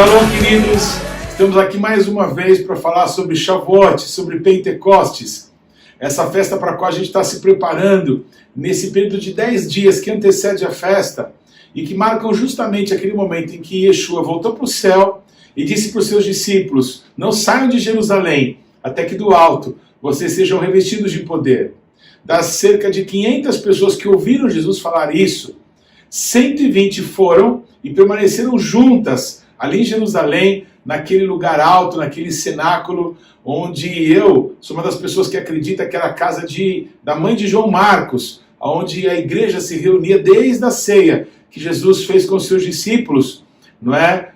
Shalom, queridos! Estamos aqui mais uma vez para falar sobre Shavuot, sobre Pentecostes, essa festa para a qual a gente está se preparando nesse período de 10 dias que antecede a festa e que marcam justamente aquele momento em que Yeshua voltou para o céu e disse para os seus discípulos: não saiam de Jerusalém até que do alto vocês sejam revestidos de poder. Das cerca de 500 pessoas que ouviram Jesus falar isso, 120 foram e permaneceram juntas ali em Jerusalém, naquele lugar alto, naquele cenáculo, onde eu sou uma das pessoas que acredita que era a casa da mãe de João Marcos, onde a igreja se reunia desde a ceia que Jesus fez com os seus discípulos, não é?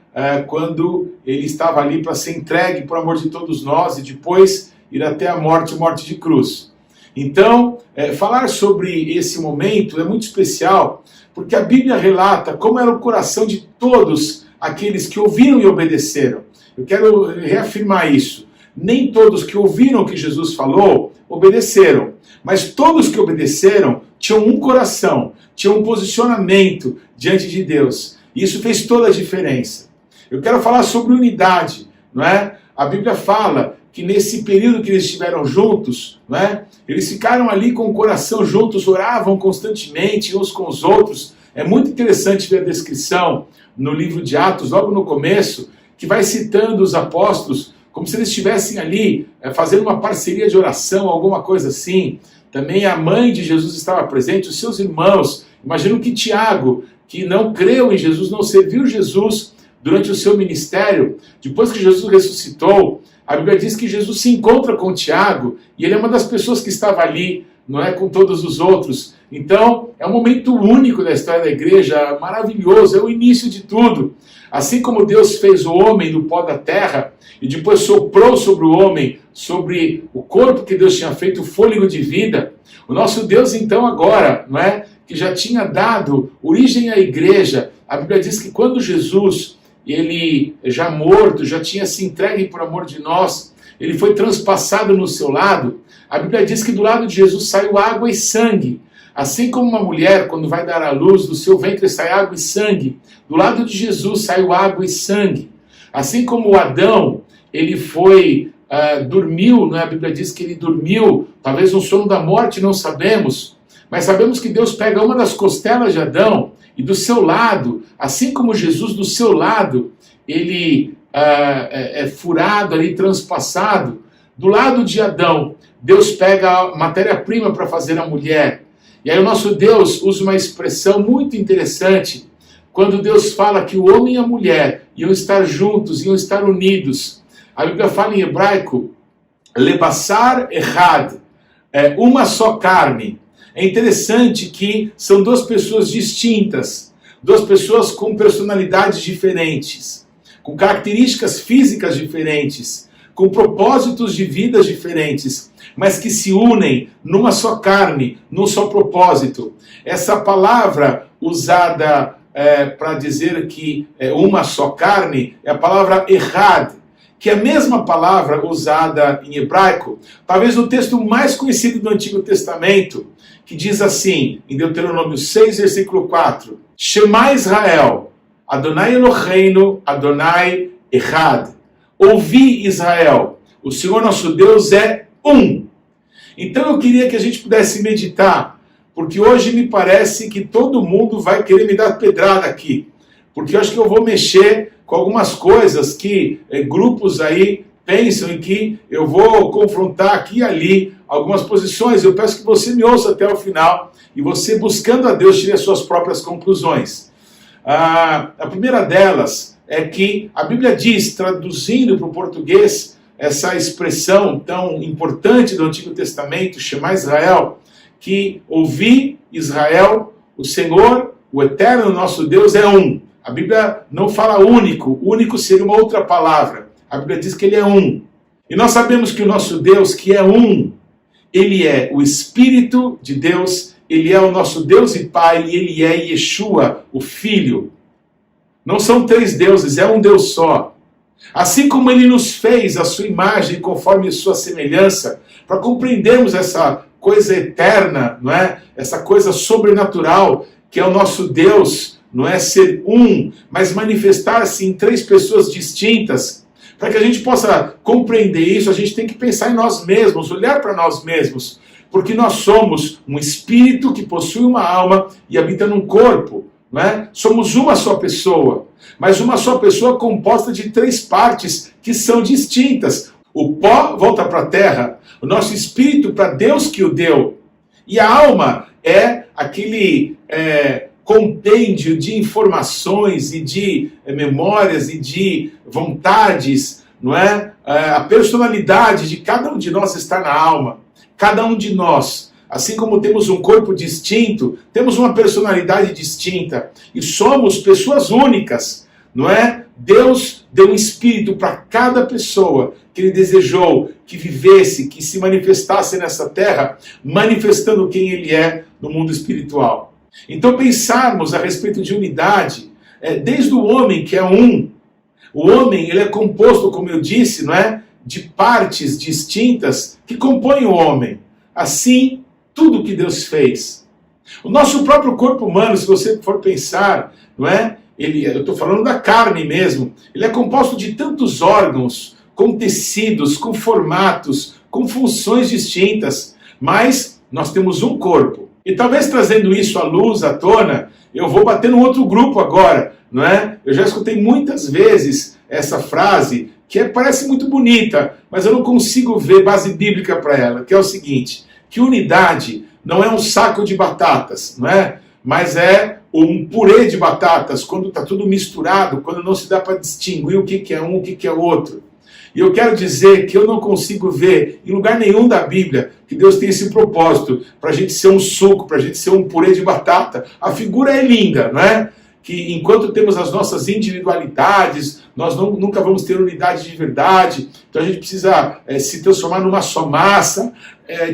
Quando ele estava ali para ser entregue por amor de todos nós e depois ir até a morte de cruz. Então, falar sobre esse momento é muito especial, porque a Bíblia relata como era o coração de todos aqueles que ouviram e obedeceram. Eu quero reafirmar isso. Nem todos que ouviram o que Jesus falou obedeceram, mas todos que obedeceram tinham um coração, tinham um posicionamento diante de Deus. E isso fez toda a diferença. Eu quero falar sobre unidade, não é? A Bíblia fala que nesse período que eles estiveram juntos, não é? Eles ficaram ali com o coração juntos, oravam constantemente uns com os outros. É muito interessante ver a descrição no livro de Atos, logo no começo, que vai citando os apóstolos como se eles estivessem ali fazendo uma parceria de oração, alguma coisa assim. Também a mãe de Jesus estava presente, os seus irmãos. Imagino que Tiago, que não creu em Jesus, não serviu Jesus durante o seu ministério, depois que Jesus ressuscitou, a Bíblia diz que Jesus se encontra com Tiago e ele é uma das pessoas que estava ali, não é, com todos os outros. Então, é um momento único da história da igreja, maravilhoso, é o início de tudo. Assim como Deus fez o homem do pó da terra e depois soprou sobre o homem, sobre o corpo que Deus tinha feito, o fôlego de vida, o nosso Deus então agora, não é, que já tinha dado origem à igreja, a Bíblia diz que quando Jesus, ele já morto, já tinha se entregue por amor de nós, ele foi transpassado no seu lado, a Bíblia diz que do lado de Jesus saiu água e sangue. Assim como uma mulher, quando vai dar à luz, do seu ventre sai água e sangue, do lado de Jesus saiu água e sangue. Assim como o Adão, ele dormiu, né? A Bíblia diz que ele dormiu, talvez um sono da morte, não sabemos, mas sabemos que Deus pega uma das costelas de Adão e do seu lado, assim como Jesus do seu lado, ele é furado ali, transpassado. Do lado de Adão, Deus pega a matéria-prima para fazer a mulher. E aí o nosso Deus usa uma expressão muito interessante, quando Deus fala que o homem e a mulher iam estar juntos, iam estar unidos. A Bíblia fala em hebraico, lebassar echad, uma só carne. É interessante que são duas pessoas distintas, duas pessoas com personalidades diferentes, com características físicas diferentes, com propósitos de vidas diferentes, mas que se unem numa só carne, num só propósito. Essa palavra usada para dizer que é uma só carne é a palavra echad, que é a mesma palavra usada em hebraico, talvez no texto mais conhecido do Antigo Testamento, que diz assim, em Deuteronômio 6, versículo 4, Shema Israel, Adonai Eloheinu, Adonai Echad. Ouvi, Israel, o Senhor nosso Deus é um. Então eu queria que a gente pudesse meditar, porque hoje me parece que todo mundo vai querer me dar pedrada aqui, porque eu acho que eu vou mexer com algumas coisas que grupos aí pensam em que eu vou confrontar aqui e ali algumas posições. Eu peço que você me ouça até o final e você, buscando a Deus, tire as suas próprias conclusões. A primeira delas é que a Bíblia diz, traduzindo para o português, essa expressão tão importante do Antigo Testamento, Shema Israel, que ouvi Israel, o Senhor, o Eterno, nosso Deus é um. A Bíblia não fala único, único seria uma outra palavra. A Bíblia diz que ele é um. E nós sabemos que o nosso Deus, que é um, ele é o Espírito de Deus, ele é o nosso Deus e Pai, e ele é Yeshua, o Filho. Não são três deuses, é um Deus só. Assim como ele nos fez a sua imagem conforme a sua semelhança, para compreendermos essa coisa eterna, não é? Essa coisa sobrenatural que é o nosso Deus, não é ser um, mas manifestar-se em três pessoas distintas. Para que a gente possa compreender isso, a gente tem que pensar em nós mesmos, olhar para nós mesmos, porque nós somos um espírito que possui uma alma e habita num corpo, não é? Somos uma só pessoa, mas uma só pessoa composta de três partes que são distintas. O pó volta para a terra, o nosso espírito para Deus que o deu, e a alma é aquele compêndio de informações e de memórias e de vontades, não é? A personalidade de cada um de nós está na alma. Cada um de nós, assim como temos um corpo distinto, temos uma personalidade distinta e somos pessoas únicas, não é? Deus deu um espírito para cada pessoa que Ele desejou que vivesse, que se manifestasse nessa terra, manifestando quem Ele é no mundo espiritual. Então pensarmos a respeito de unidade, desde o homem que é um, o homem ele é composto, como eu disse, não é? De partes distintas que compõem o homem. Assim, tudo que Deus fez. O nosso próprio corpo humano, se você for pensar, não é? Eu estou falando da carne mesmo, ele é composto de tantos órgãos, com tecidos, com formatos, com funções distintas, mas nós temos um corpo. E talvez trazendo isso à luz, à tona, eu vou bater num outro grupo agora, não é? Eu já escutei muitas vezes essa frase, que parece muito bonita, mas eu não consigo ver base bíblica para ela, que é o seguinte, que unidade não é um saco de batatas, não é? Mas é um purê de batatas, quando está tudo misturado, quando não se dá para distinguir o que é um, o que é outro. E eu quero dizer que eu não consigo ver em lugar nenhum da Bíblia que Deus tem esse propósito, para a gente ser um suco, para a gente ser um purê de batata. A figura é linda, não é? Que enquanto temos as nossas individualidades, nós nunca vamos ter unidade de verdade, então a gente precisa se transformar numa só massa,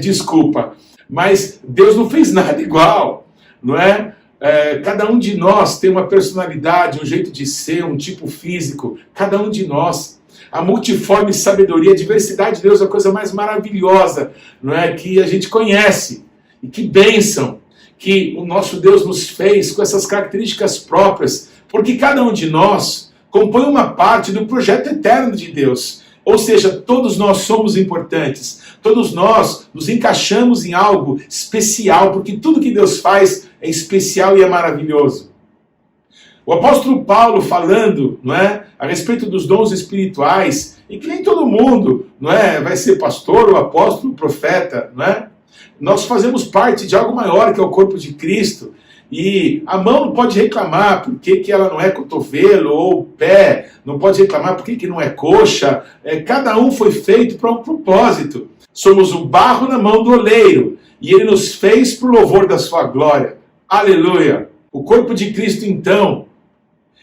desculpa, mas Deus não fez nada igual, não é? Cada um de nós tem uma personalidade, um jeito de ser, um tipo físico, cada um de nós. A multiforme sabedoria, a diversidade de Deus é a coisa mais maravilhosa, não é? Que a gente conhece, e que bênção que o nosso Deus nos fez com essas características próprias, porque cada um de nós compõe uma parte do projeto eterno de Deus. Ou seja, todos nós somos importantes, todos nós nos encaixamos em algo especial, porque tudo que Deus faz é especial e é maravilhoso. O apóstolo Paulo falando, não é, a respeito dos dons espirituais, e que nem todo mundo, não é, vai ser pastor, ou apóstolo, ou profeta, não é? Nós fazemos parte de algo maior que é o corpo de Cristo. E a mão não pode reclamar por que ela não é cotovelo ou pé, não pode reclamar por que não é coxa. Cada um foi feito para um propósito. Somos o barro na mão do oleiro e Ele nos fez para o louvor da sua glória. Aleluia! O corpo de Cristo, então,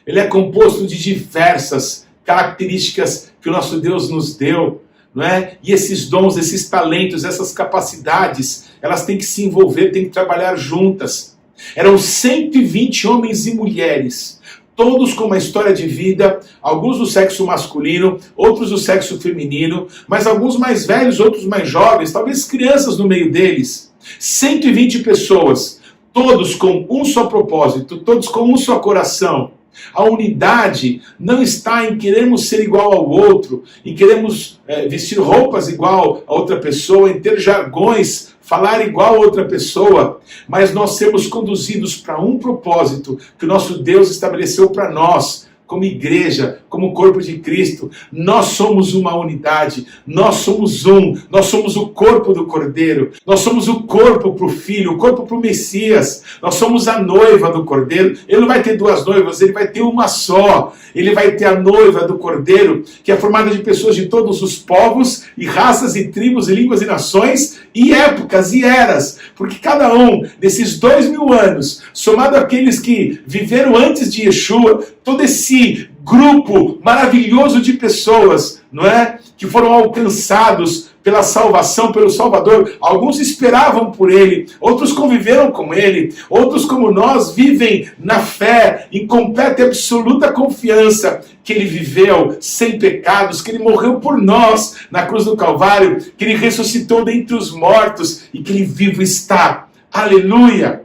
ele é composto de diversas características que o nosso Deus nos deu. Não é? E esses dons, esses talentos, essas capacidades, elas têm que se envolver, têm que trabalhar juntas. Eram 120 homens e mulheres, todos com uma história de vida, alguns do sexo masculino, outros do sexo feminino, mas alguns mais velhos, outros mais jovens, talvez crianças no meio deles. 120 pessoas, todos com um só propósito, todos com um só coração. A unidade não está em querermos ser igual ao outro, em querermos vestir roupas igual a outra pessoa, em ter jargões, falar igual a outra pessoa, mas nós sermos conduzidos para um propósito que o nosso Deus estabeleceu para nós, como igreja, como corpo de Cristo. Nós somos uma unidade, nós somos um, nós somos o corpo do Cordeiro, nós somos o corpo para o Filho, o corpo para o Messias, nós somos a noiva do Cordeiro. Ele não vai ter duas noivas, ele vai ter uma só. Ele vai ter a noiva do Cordeiro, que é formada de pessoas de todos os povos, e raças, e tribos, e línguas, e nações, e épocas, e eras, porque cada um desses 2000 anos, somado àqueles que viveram antes de Yeshua, todo esse grupo maravilhoso de pessoas, não é? Que foram alcançados pela salvação, pelo Salvador. Alguns esperavam por Ele, outros conviveram com Ele, outros como nós vivem na fé, em completa e absoluta confiança que Ele viveu sem pecados, que Ele morreu por nós na cruz do Calvário, que Ele ressuscitou dentre os mortos e que Ele vivo está. Aleluia!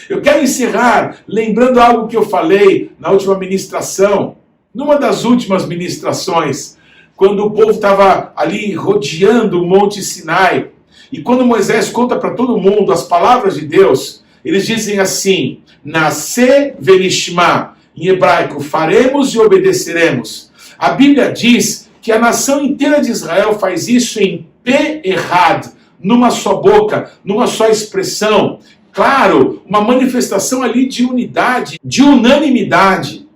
Eu quero encerrar lembrando algo que eu falei na última ministração, numa das últimas ministrações, quando o povo estava ali rodeando o Monte Sinai, e quando Moisés conta para todo mundo as palavras de Deus, eles dizem assim, Nasce venishma, em hebraico, faremos e obedeceremos. A Bíblia diz que a nação inteira de Israel faz isso em pé errado, numa só boca, numa só expressão. Claro, uma manifestação ali de unidade, de unanimidade.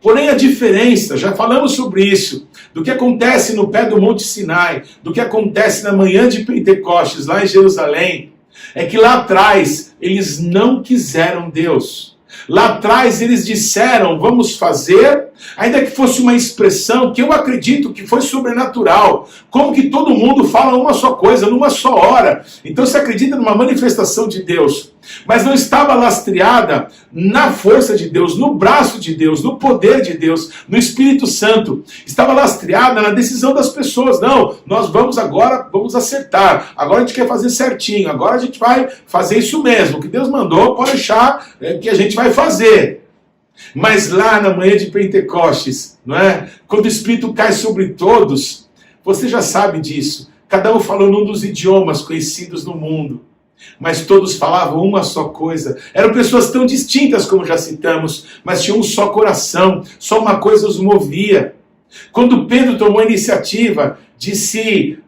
Porém a diferença, já falamos sobre isso, do que acontece no pé do Monte Sinai, do que acontece na manhã de Pentecostes, lá em Jerusalém, é que lá atrás eles não quiseram Deus. Lá atrás eles disseram, vamos fazer, ainda que fosse uma expressão que eu acredito que foi sobrenatural, como que todo mundo fala uma só coisa, numa só hora. Então se acredita numa manifestação de Deus, mas não estava lastreada na força de Deus, no braço de Deus, no poder de Deus, no Espírito Santo. Estava lastreada na decisão das pessoas. Não, nós vamos agora, vamos acertar. Agora a gente quer fazer certinho. Agora a gente vai fazer isso mesmo. O que Deus mandou, pode deixar que a gente vai fazer. Mas lá na manhã de Pentecostes, não é? Quando o Espírito cai sobre todos, você já sabe disso. Cada um falou num dos idiomas conhecidos no mundo. Mas todos falavam uma só coisa. Eram pessoas tão distintas como já citamos, mas tinham um só coração, só uma coisa os movia. Quando Pedro tomou a iniciativa de se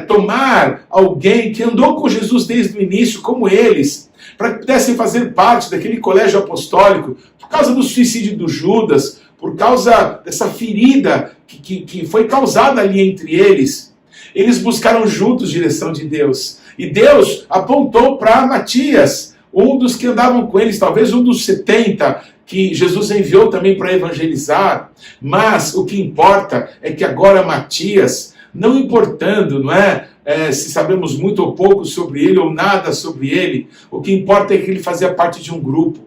tomar alguém que andou com Jesus desde o início, como eles, para que pudessem fazer parte daquele colégio apostólico, por causa do suicídio do Judas, por causa dessa ferida que foi causada ali entre eles, eles buscaram juntos direção de Deus. E Deus apontou para Matias, um dos que andavam com eles, talvez um dos 70, que Jesus enviou também para evangelizar. Mas o que importa é que agora Matias, não importando, não é, se sabemos muito ou pouco sobre ele ou nada sobre ele, o que importa é que ele fazia parte de um grupo.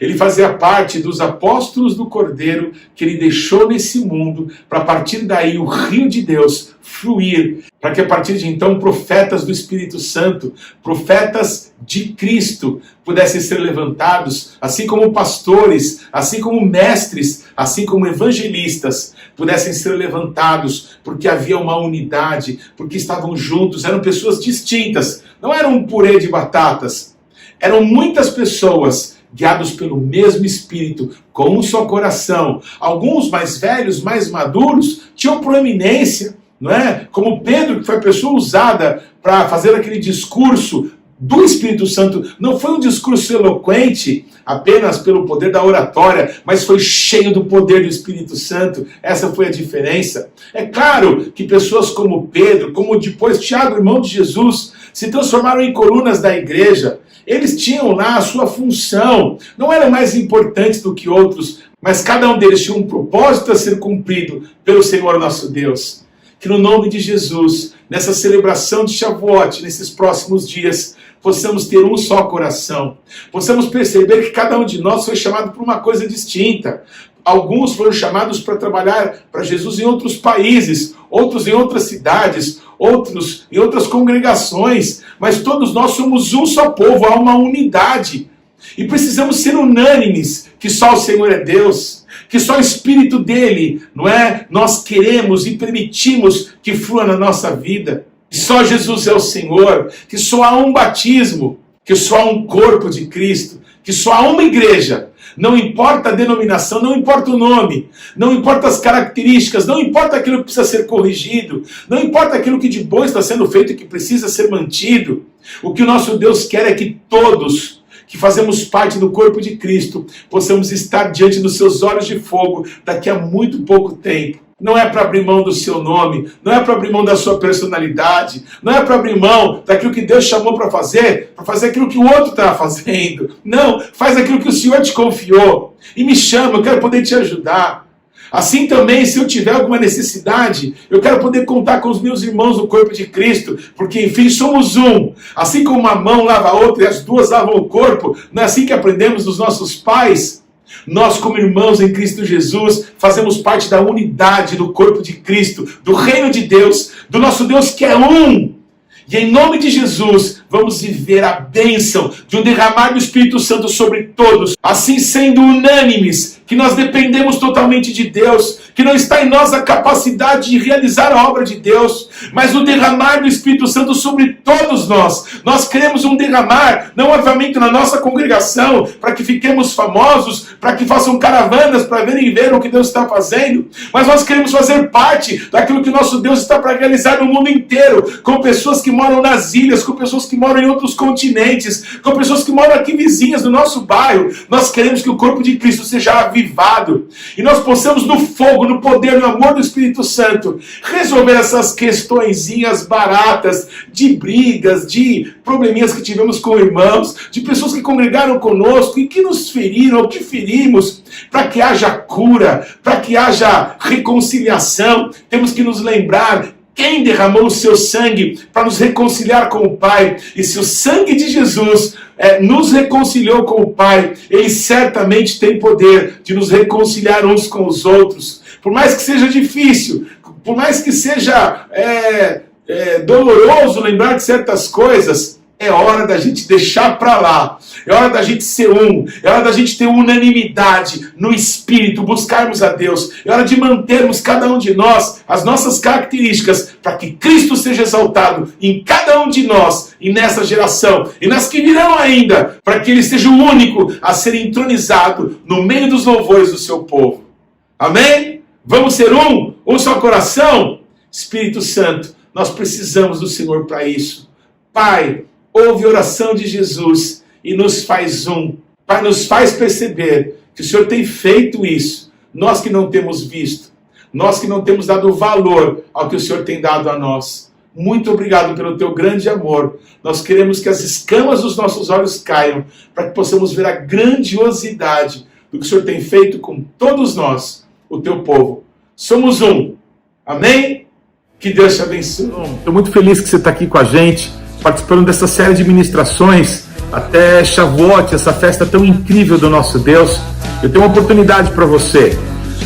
Ele fazia parte dos apóstolos do Cordeiro que ele deixou nesse mundo, para a partir daí o rio de Deus fluir, para que a partir de então profetas do Espírito Santo, profetas de Cristo, pudessem ser levantados, assim como pastores, assim como mestres, assim como evangelistas, pudessem ser levantados, porque havia uma unidade, porque estavam juntos, eram pessoas distintas, não eram um purê de batatas, eram muitas pessoas guiados pelo mesmo Espírito, com um só coração. Alguns mais velhos, mais maduros, tinham proeminência, não é? Como Pedro, que foi a pessoa usada para fazer aquele discurso do Espírito Santo. Não foi um discurso eloquente, apenas pelo poder da oratória, mas foi cheio do poder do Espírito Santo. Essa foi a diferença. É claro que pessoas como Pedro, como depois Tiago, irmão de Jesus, se transformaram em colunas da igreja. Eles tinham lá a sua função, não eram mais importantes do que outros, mas cada um deles tinha um propósito a ser cumprido pelo Senhor nosso Deus. Que no nome de Jesus, nessa celebração de Shavuot, nesses próximos dias, possamos ter um só coração, possamos perceber que cada um de nós foi chamado por uma coisa distinta. Alguns foram chamados para trabalhar para Jesus em outros países, outros em outras cidades, outros em outras congregações, mas todos nós somos um só povo, há uma unidade. E precisamos ser unânimes, que só o Senhor é Deus, que só o Espírito dele, não é? Nós queremos e permitimos que flua na nossa vida. Que só Jesus é o Senhor, que só há um batismo, que só há um corpo de Cristo, que só há uma igreja. Não importa a denominação, não importa o nome, não importa as características, não importa aquilo que precisa ser corrigido, não importa aquilo que de bom está sendo feito e que precisa ser mantido. O que o nosso Deus quer é que todos que fazemos parte do corpo de Cristo possamos estar diante dos seus olhos de fogo daqui a muito pouco tempo. Não é para abrir mão do seu nome, não é para abrir mão da sua personalidade, não é para abrir mão daquilo que Deus chamou para fazer aquilo que o outro está fazendo. Não, faz aquilo que o Senhor te confiou. E me chama, eu quero poder te ajudar. Assim também, se eu tiver alguma necessidade, eu quero poder contar com os meus irmãos no corpo de Cristo, porque enfim somos um. Assim como uma mão lava a outra e as duas lavam o corpo, não é assim que aprendemos dos nossos pais? Nós, como irmãos em Cristo Jesus, fazemos parte da unidade do corpo de Cristo, do reino de Deus, do nosso Deus que é um. E em nome de Jesus, vamos viver a bênção de um derramar do Espírito Santo sobre todos, assim sendo unânimes, que nós dependemos totalmente de Deus, que não está em nós a capacidade de realizar a obra de Deus, mas o derramar do Espírito Santo sobre todos nós. Nós queremos um derramar, não obviamente na nossa congregação, para que fiquemos famosos, para que façam caravanas para verem e ver o que Deus está fazendo, mas nós queremos fazer parte daquilo que nosso Deus está para realizar no mundo inteiro, com pessoas que moram nas ilhas, com pessoas que moram em outros continentes, com pessoas que moram aqui vizinhas do nosso bairro. Nós queremos que o corpo de Cristo seja avivado e nós possamos no fogo, no poder, no amor do Espírito Santo resolver essas questõezinhas baratas de brigas, de probleminhas que tivemos com irmãos, de pessoas que congregaram conosco e que nos feriram ou que ferimos, para que haja cura, para que haja reconciliação. Temos que nos lembrar quem derramou o seu sangue para nos reconciliar com o Pai. E se o sangue de Jesus nos reconciliou com o Pai, Ele certamente tem poder de nos reconciliar uns com os outros. Por mais que seja difícil, por mais que seja doloroso lembrar de certas coisas, é hora da gente deixar para lá, é hora da gente ser é hora da gente ter unanimidade no Espírito, buscarmos a Deus, é hora de mantermos cada um de nós as nossas características, para que Cristo seja exaltado em cada um de nós, e nessa geração, e nas que virão ainda, para que Ele seja o único a ser entronizado no meio dos louvores do seu povo. Amém? Vamos ser um só coração? Espírito Santo, nós precisamos do Senhor para isso. Pai, ouve a oração de Jesus e nos faz Pai, nos faz perceber que o Senhor tem feito isso. Nós que não temos visto, nós que não temos dado valor ao que o Senhor tem dado a nós. Muito obrigado pelo teu grande amor. Nós queremos que as escamas dos nossos olhos caiam, para que possamos ver a grandiosidade do que o Senhor tem feito com todos nós, o teu povo. Somos Amém? Que Deus te abençoe. Estou muito feliz que você está aqui com a gente, participando dessa série de ministrações até Shavuot, essa festa tão incrível do nosso Deus. Eu tenho uma oportunidade para você.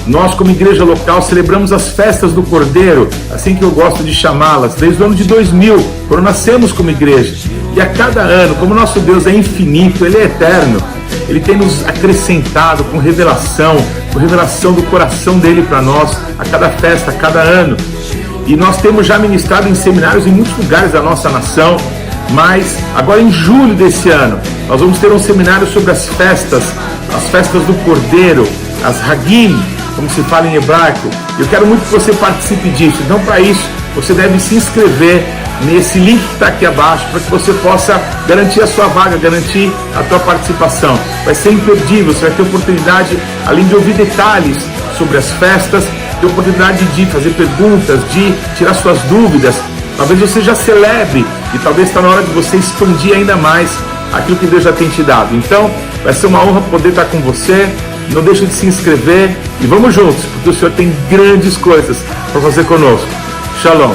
Nós, como igreja local, celebramos as festas do Cordeiro, assim que eu gosto de chamá-las, desde o ano de 2000, quando nascemos como igreja. E a cada ano, como nosso Deus é infinito, Ele é eterno, Ele tem nos acrescentado com revelação do coração dEle para nós, a cada festa, a cada ano. E nós temos já ministrado em seminários em muitos lugares da nossa nação, mas agora em julho desse ano, nós vamos ter um seminário sobre as festas do Cordeiro, as Hagim, como se fala em hebraico. Eu quero muito que você participe disso. Então, para isso, você deve se inscrever nesse link que está aqui abaixo, para que você possa garantir a sua vaga, garantir a tua participação. Vai ser imperdível, você vai ter oportunidade, além de ouvir detalhes sobre as festas, ter oportunidade de fazer perguntas, de tirar suas dúvidas. Talvez você já celebre e talvez está na hora de você expandir ainda mais aquilo que Deus já tem te dado. Então, vai ser uma honra poder estar com você. Não deixe de se inscrever e vamos juntos, porque o Senhor tem grandes coisas para fazer conosco. Shalom.